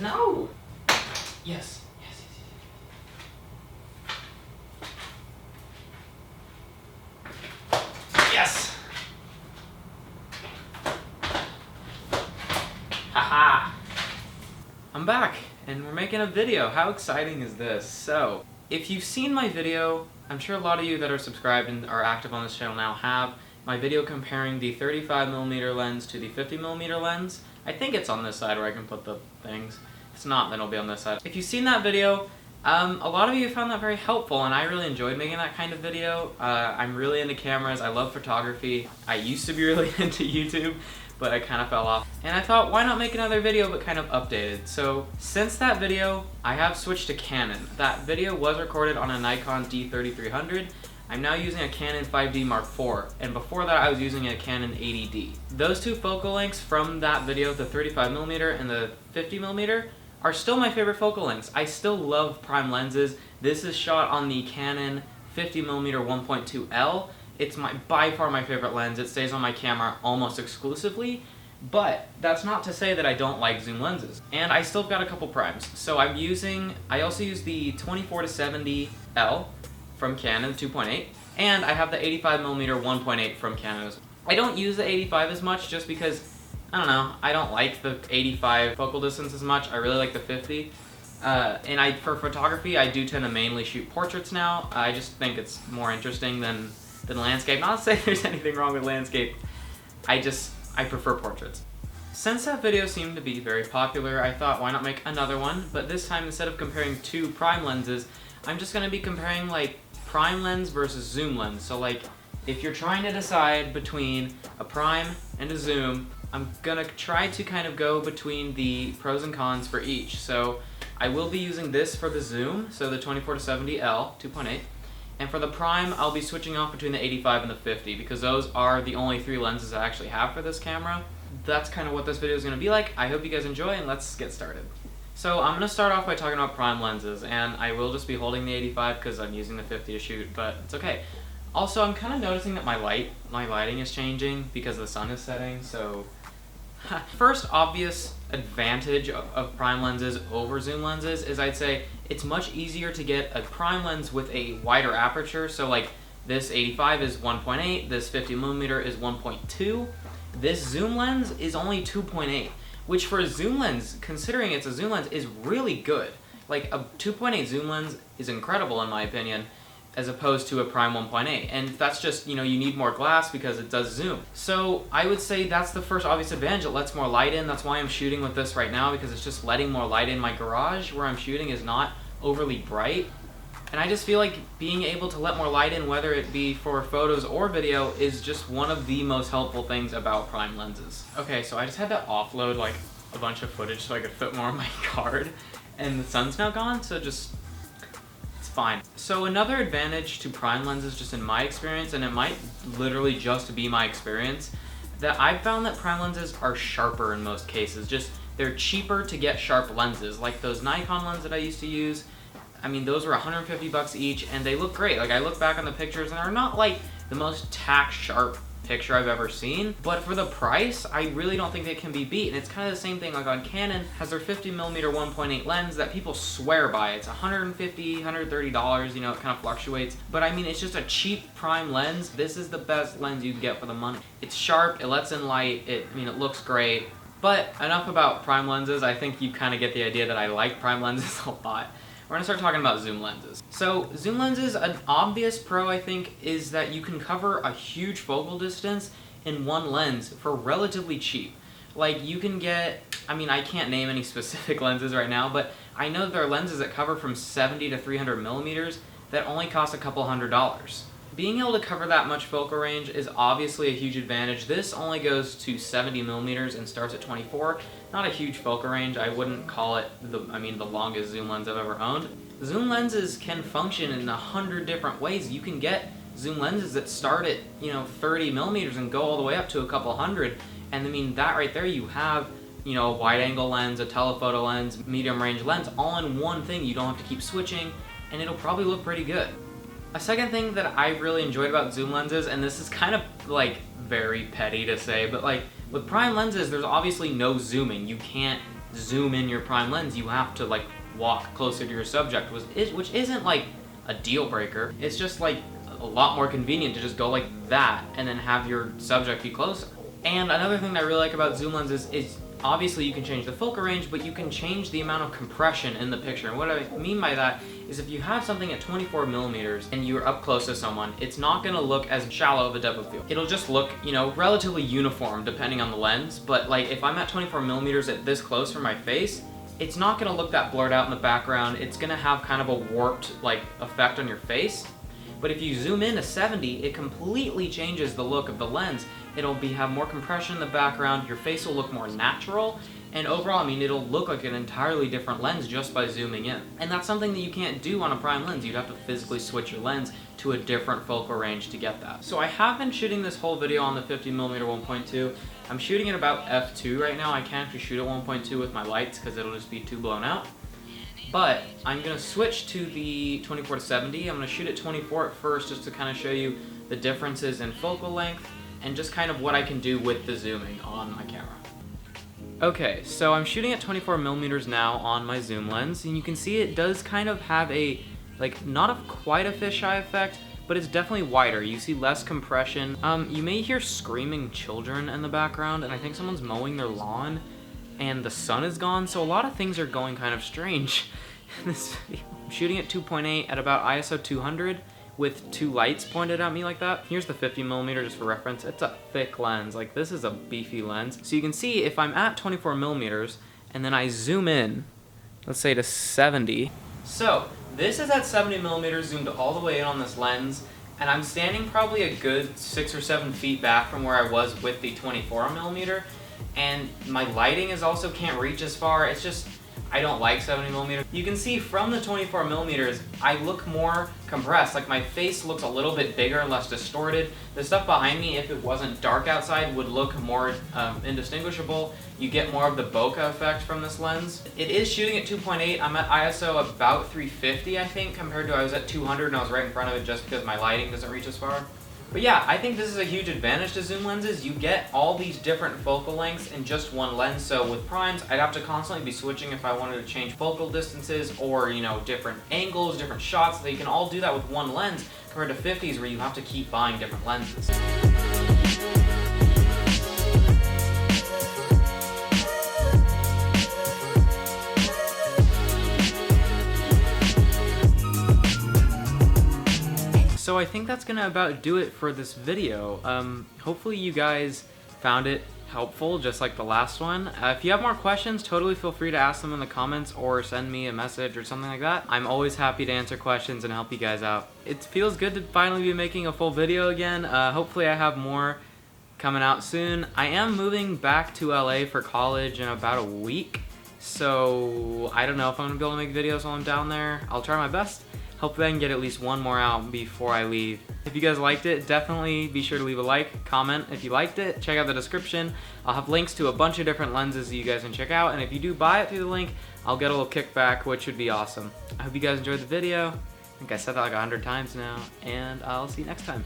No! Yes. Yes, yes, yes. Yes! Haha! I'm back, and we're making a video. How exciting is this? So, if you've seen my video, I'm sure a lot of you that are subscribed and are active on this channel now have my video comparing the 35mm lens to the 50mm lens. I think it's on this side where I can put the things. If it's not, then it'll be on this side. If you've seen that video, a lot of you found that very helpful, and I really enjoyed making that kind of video. I'm really into cameras. I love photography. I used to be really into YouTube, but I kind of fell off. And I thought, why not make another video but kind of updated? So since that video, I have switched to Canon. That video was recorded on a Nikon D3300. I'm now using a Canon 5D Mark IV, and before that I was using a Canon 80D. Those two focal lengths from that video, the 35mm and the 50mm, are still my favorite focal lengths. I still love prime lenses. This is shot on the Canon 50mm 1.2L. It's by far my favorite lens. It stays on my camera almost exclusively, but that's not to say that I don't like zoom lenses. And I still got a couple primes. So I also use the 24-70L from Canon 2.8, and I have the 85mm 1.8 from Canon. I don't use the 85 as much just because, I don't know, I don't like the 85 focal distance as much. I really like the 50. And for photography, I do tend to mainly shoot portraits now. I just think it's more interesting than landscape. Not to say there's anything wrong with landscape, I prefer portraits. Since that video seemed to be very popular, I thought why not make another one, but this time instead of comparing two prime lenses, I'm just going to be comparing like prime lens versus zoom lens. So like if you're trying to decide between a prime and a zoom, I'm gonna try to kind of go between the pros and cons for each. So I will be using this for the zoom, so the 24-70L 2.8. And for the prime, I'll be switching off between the 85 and the 50 because those are the only three lenses I actually have for this camera. That's kind of what this video is going to be like. I hope you guys enjoy, and let's get started. So I'm going to start off by talking about prime lenses, and I will just be holding the 85 because I'm using the 50 to shoot, but it's okay. Also, I'm kind of noticing that my lighting is changing because the sun is setting, so... First obvious advantage of prime lenses over zoom lenses is I'd say it's much easier to get a prime lens with a wider aperture. So like this 85 is 1.8, this 50mm is 1.2. This zoom lens is only 2.8, which for a zoom lens, considering it's a zoom lens, is really good. Like a 2.8 zoom lens is incredible in my opinion, as opposed to a prime 1.8, and that's just, you need more glass because it does zoom. So I would say that's the first obvious advantage. It lets more light in. That's why I'm shooting with this right now, because it's just letting more light in. My garage where I'm shooting is not overly bright, and I just feel like being able to let more light in, whether it be for photos or video, is just one of the most helpful things about prime lenses. Okay, so I just had to offload like a bunch of footage so I could fit more on my card, and the sun's now gone, so just fine. So another advantage to prime lenses, just in my experience, and it might literally just be my experience, that I've found that prime lenses are sharper in most cases. Just they're cheaper to get sharp lenses. Like those Nikon lenses that I used to use, I mean those were 150 bucks each, and they look great. Like I look back on the pictures and they're not like the most tack sharp picture I've ever seen, but for the price, I really don't think they can be beat. And it's kind of the same thing like on Canon has their 50mm 1.8 lens that people swear by. It's $150, $130, it kind of fluctuates, but I mean it's just a cheap prime lens. This is the best lens you can get for the money. It's sharp, it lets in light, it looks great. But enough about prime lenses. I think you kind of get the idea that I like prime lenses a lot. We're gonna start talking about zoom lenses. So zoom lenses, an obvious pro I think is that you can cover a huge focal distance in one lens for relatively cheap. Like you can get, I can't name any specific lenses right now, but I know there are lenses that cover from 70 to 300mm that only cost a couple $100s. Being able to cover that much focal range is obviously a huge advantage. This only goes to 70mm and starts at 24. Not a huge focal range. I wouldn't call it the longest zoom lens I've ever owned. Zoom lenses can function in 100 different ways. You can get zoom lenses that start at 30mm and go all the way up to a couple hundred. And that right there, you have a wide angle lens, a telephoto lens, medium range lens, all in one thing. You don't have to keep switching, and it'll probably look pretty good. A second thing that I really enjoyed about zoom lenses, and this is kind of very petty to say, but with prime lenses, there's obviously no zooming. You can't zoom in your prime lens, you have to like walk closer to your subject, which isn't like a deal breaker. It's just like a lot more convenient to just go like that and then have your subject be closer. And another thing that I really like about zoom lenses is obviously you can change the focal range, but you can change the amount of compression in the picture. And what I mean by that is if you have something at 24 millimeters and you're up close to someone, it's not gonna look as shallow of a depth of field. It'll just look, you know, relatively uniform depending on the lens. But like if I'm at 24 millimeters at this close from my face, it's not gonna look that blurred out in the background. It's gonna have kind of a warped like effect on your face. But if you zoom in to 70, it completely changes the look of the lens. It'll have more compression in the background, your face will look more natural, and overall, I mean, it'll look like an entirely different lens just by zooming in. And that's something that you can't do on a prime lens. You'd have to physically switch your lens to a different focal range to get that. So I have been shooting this whole video on the 50mm 1.2. I'm shooting at about f2 right now. I can't actually shoot at 1.2 with my lights because it'll just be too blown out. But I'm gonna switch to the 24 to 70. I'm gonna shoot at 24 at first just to kind of show you the differences in focal length and just kind of what I can do with the zooming on my camera. Okay, so I'm shooting at 24 millimeters now on my zoom lens, and you can see it does kind of have a, like, not quite a fisheye effect, but it's definitely wider. You see less compression. You may hear screaming children in the background, and I think someone's mowing their lawn, and the sun is gone, so a lot of things are going kind of strange in this video. I'm shooting at 2.8 at about ISO 200 with two lights pointed at me like that. Here's the 50mm just for reference. It's a thick lens, like this is a beefy lens. So you can see if I'm at 24 millimeters and then I zoom in, let's say to 70. So this is at 70 millimeters zoomed all the way in on this lens, and I'm standing probably a good 6 or 7 feet back from where I was with the 24mm. And my lighting is also can't reach as far. It's just, I don't like 70mm. You can see from the 24mm, I look more compressed. Like my face looks a little bit bigger, less distorted. The stuff behind me, if it wasn't dark outside, would look more indistinguishable. You get more of the bokeh effect from this lens. It is shooting at 2.8. I'm at ISO about 350, I think, compared to I was at 200 and I was right in front of it just because my lighting doesn't reach as far. But yeah, I think this is a huge advantage to zoom lenses. You get all these different focal lengths in just one lens. So with primes, I'd have to constantly be switching if I wanted to change focal distances or, you know, different angles, different shots. So you can all do that with one lens compared to 50s where you have to keep buying different lenses. So I think that's gonna about do it for this video. Hopefully you guys found it helpful, just like the last one. If you have more questions, totally feel free to ask them in the comments or send me a message or something like that. I'm always happy to answer questions and help you guys out. It feels good to finally be making a full video again. Hopefully I have more coming out soon. I am moving back to LA for college in about a week, so I don't know if I'm gonna be able to make videos while I'm down there. I'll try my best. Hopefully I can get at least one more out before I leave. If you guys liked it, definitely be sure to leave a like, comment if you liked it, check out the description. I'll have links to a bunch of different lenses that you guys can check out, and if you do buy it through the link, I'll get a little kickback, which would be awesome. I hope you guys enjoyed the video. I think I said that like 100 times now, and I'll see you next time.